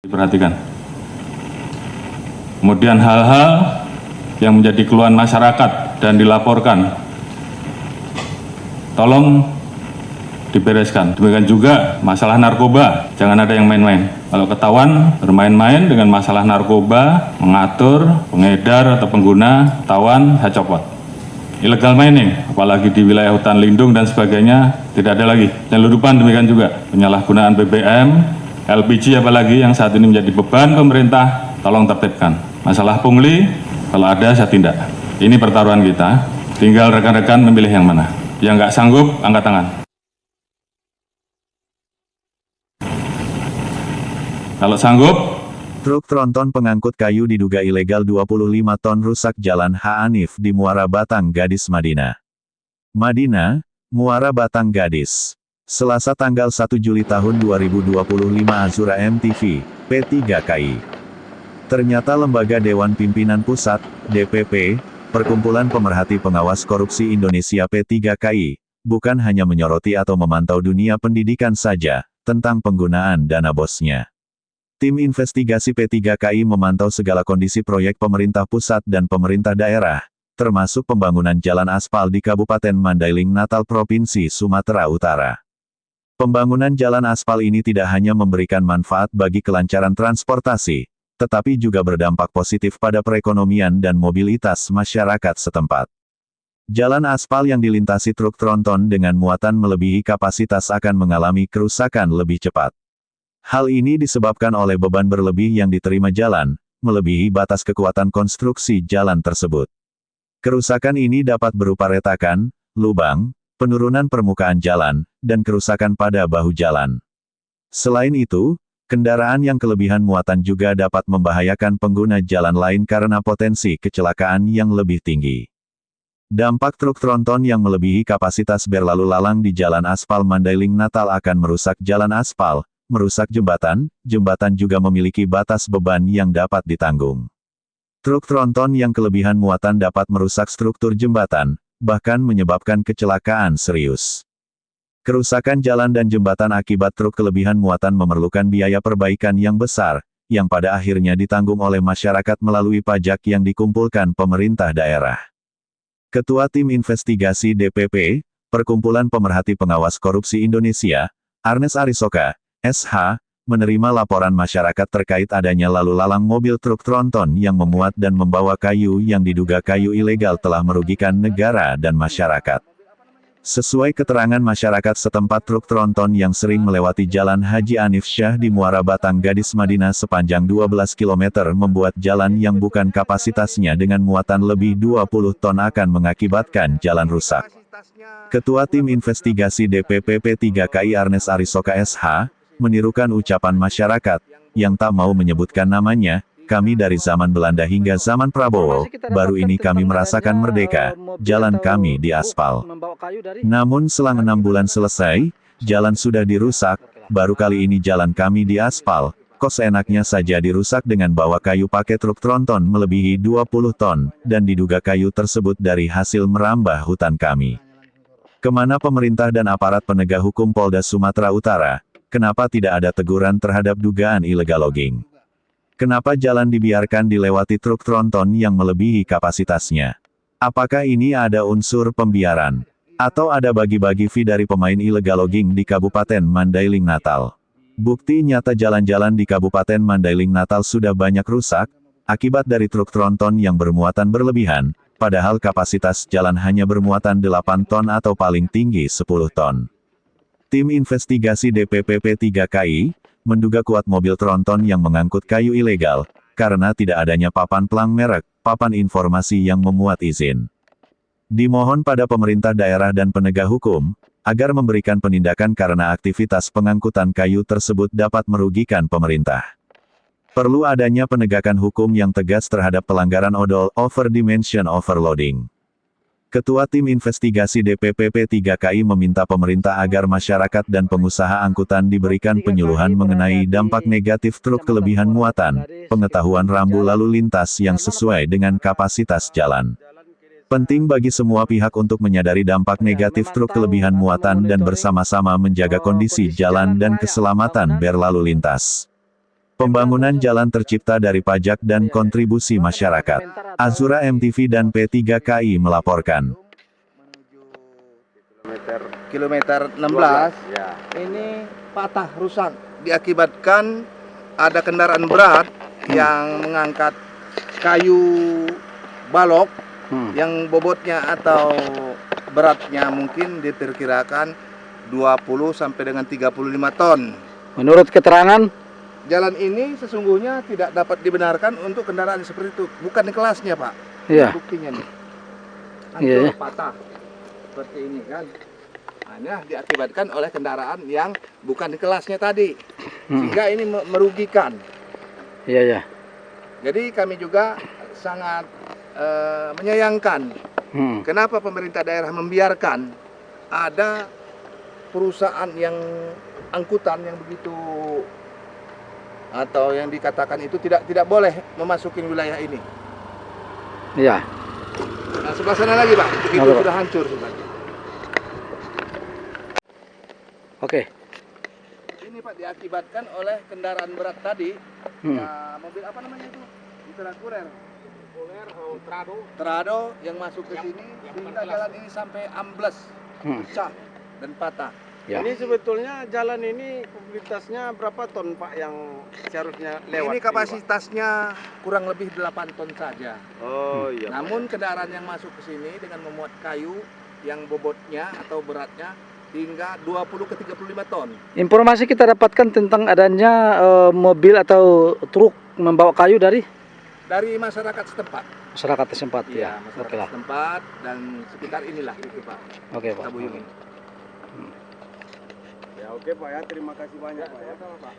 Diperhatikan. Kemudian hal-hal yang menjadi keluhan masyarakat dan dilaporkan, tolong dibereskan. Demikian juga masalah narkoba, jangan ada yang main-main. Kalau ketahuan bermain-main dengan masalah narkoba, mengatur, pengedar atau pengguna, ketahuan, saya copot. Illegal mining, apalagi di wilayah hutan lindung dan sebagainya, tidak ada lagi. Penyeludupan demikian juga, penyalahgunaan BBM, LPG apalagi yang saat ini menjadi beban pemerintah, tolong tertibkan. Masalah pungli, kalau ada saya tindak. Ini pertaruhan kita, tinggal rekan-rekan memilih yang mana. Yang nggak sanggup, angkat tangan. Kalau sanggup, truk tronton pengangkut kayu diduga ilegal 25 ton rusak Jalan H. Hanif di Muara Batang Gadis Madinah. Madinah, Muara Batang Gadis. Selasa tanggal 1 Juli tahun 2025 Azura MTV, P3KI. Ternyata Lembaga Dewan Pimpinan Pusat, DPP, Perkumpulan Pemerhati Pengawas Korupsi Indonesia P3KI, bukan hanya menyoroti atau memantau dunia pendidikan saja, tentang penggunaan dana bosnya. Tim investigasi P3KI memantau segala kondisi proyek pemerintah pusat dan pemerintah daerah, termasuk pembangunan jalan aspal di Kabupaten Mandailing Natal Provinsi Sumatera Utara. Pembangunan jalan aspal ini tidak hanya memberikan manfaat bagi kelancaran transportasi, tetapi juga berdampak positif pada perekonomian dan mobilitas masyarakat setempat. Jalan aspal yang dilintasi truk tronton dengan muatan melebihi kapasitas akan mengalami kerusakan lebih cepat. Hal ini disebabkan oleh beban berlebih yang diterima jalan, melebihi batas kekuatan konstruksi jalan tersebut. Kerusakan ini dapat berupa retakan, lubang, penurunan permukaan jalan, dan kerusakan pada bahu jalan. Selain itu, kendaraan yang kelebihan muatan juga dapat membahayakan pengguna jalan lain karena potensi kecelakaan yang lebih tinggi. Dampak truk tronton yang melebihi kapasitas berlalu lalang di jalan aspal Mandailing Natal akan merusak jalan aspal, merusak jembatan, jembatan juga memiliki batas beban yang dapat ditanggung. Truk tronton yang kelebihan muatan dapat merusak struktur jembatan, bahkan menyebabkan kecelakaan serius. Kerusakan jalan dan jembatan akibat truk kelebihan muatan memerlukan biaya perbaikan yang besar, yang pada akhirnya ditanggung oleh masyarakat melalui pajak yang dikumpulkan pemerintah daerah. Ketua Tim Investigasi DPP, Perkumpulan Pemerhati Pengawas Korupsi Indonesia, Arnes Arisoka, SH, menerima laporan masyarakat terkait adanya lalu lalang mobil truk tronton yang memuat dan membawa kayu yang diduga kayu ilegal telah merugikan negara dan masyarakat. Sesuai keterangan masyarakat setempat, truk tronton yang sering melewati Jalan Haji Anif Syah di Muara Batang Gadis Madinah sepanjang 12 km membuat jalan yang bukan kapasitasnya dengan muatan lebih 20 ton akan mengakibatkan jalan rusak. Ketua Tim Investigasi DPP P3KI Arnes Arisoka SH, menirukan ucapan masyarakat, yang tak mau menyebutkan namanya, kami dari zaman Belanda hingga zaman Prabowo, baru ini kami merasakan merdeka, jalan kami di aspal. Namun selang 6 bulan selesai, jalan sudah dirusak, baru kali ini jalan kami di aspal, kok seenaknya saja dirusak dengan bawa kayu pakai truk tronton melebihi 20 ton, dan diduga kayu tersebut dari hasil merambah hutan kami. Kemana pemerintah dan aparat penegak hukum Polda Sumatera Utara? Kenapa tidak ada teguran terhadap dugaan illegal logging? Kenapa jalan dibiarkan dilewati truk tronton yang melebihi kapasitasnya? Apakah ini ada unsur pembiaran? Atau ada bagi-bagi fee dari pemain illegal logging di Kabupaten Mandailing Natal? Bukti nyata jalan-jalan di Kabupaten Mandailing Natal sudah banyak rusak, akibat dari truk tronton yang bermuatan berlebihan, padahal kapasitas jalan hanya bermuatan 8 ton atau paling tinggi 10 ton. Tim investigasi DPP P3KI, menduga kuat mobil tronton yang mengangkut kayu ilegal, karena tidak adanya papan pelang merek, papan informasi yang memuat izin. Dimohon pada pemerintah daerah dan penegak hukum, agar memberikan penindakan karena aktivitas pengangkutan kayu tersebut dapat merugikan pemerintah. Perlu adanya penegakan hukum yang tegas terhadap pelanggaran odol, over-dimension overloading. Ketua Tim Investigasi DPP P3KI meminta pemerintah agar masyarakat dan pengusaha angkutan diberikan penyuluhan mengenai dampak negatif truk kelebihan muatan, pengetahuan rambu lalu lintas yang sesuai dengan kapasitas jalan. Penting bagi semua pihak untuk menyadari dampak negatif truk kelebihan muatan dan bersama-sama menjaga kondisi jalan dan keselamatan berlalu lintas. Pembangunan jalan tercipta dari pajak dan kontribusi masyarakat. Azura MTV dan P3KI melaporkan. Kilometer 16 ini patah rusak diakibatkan ada kendaraan berat yang mengangkat kayu balok yang bobotnya atau beratnya mungkin diperkirakan 20 sampai dengan 35 ton. Menurut keterangan, Jalan ini sesungguhnya tidak dapat dibenarkan untuk kendaraan seperti itu, bukan di kelasnya, Pak. Iya. Buktinya nih. Iya, Hancur, patah. Seperti ini kan. Hanya diakibatkan oleh kendaraan yang bukan di kelasnya tadi. Sehingga ini merugikan. iya ya. Jadi kami juga sangat menyayangkan kenapa pemerintah daerah membiarkan ada perusahaan yang angkutan yang begitu atau yang dikatakan itu tidak boleh memasuki wilayah ini. Iya. Nah, sebelah sana lagi, Pak. Itu Halo, Pak. sudah hancur sudah. Oke. Ini, Pak, diakibatkan oleh kendaraan berat tadi. Ya, mobil apa namanya itu? Kurer. Trado yang masuk ke sini sehingga jalan ini sampai ambles, pecah dan patah. Ya. Ini sebetulnya jalan ini kapasitasnya berapa ton, Pak, yang seharusnya lewat? Ini kapasitasnya kurang lebih 8 ton saja. Oh iya. Namun kendaraan yang masuk ke sini dengan memuat kayu yang bobotnya atau beratnya hingga 20 ke 35 ton. Informasi kita dapatkan tentang adanya mobil atau truk membawa kayu dari Masyarakat setempat. masyarakat setempat. Iya, Ya. masyarakat Oke lah. setempat dan sekitar inilah itu, Pak. Oke, Pak. Tabuyung ini. Ya oke, Pak, ya, terima kasih banyak, Pak, ya. Sama-sama, Pak.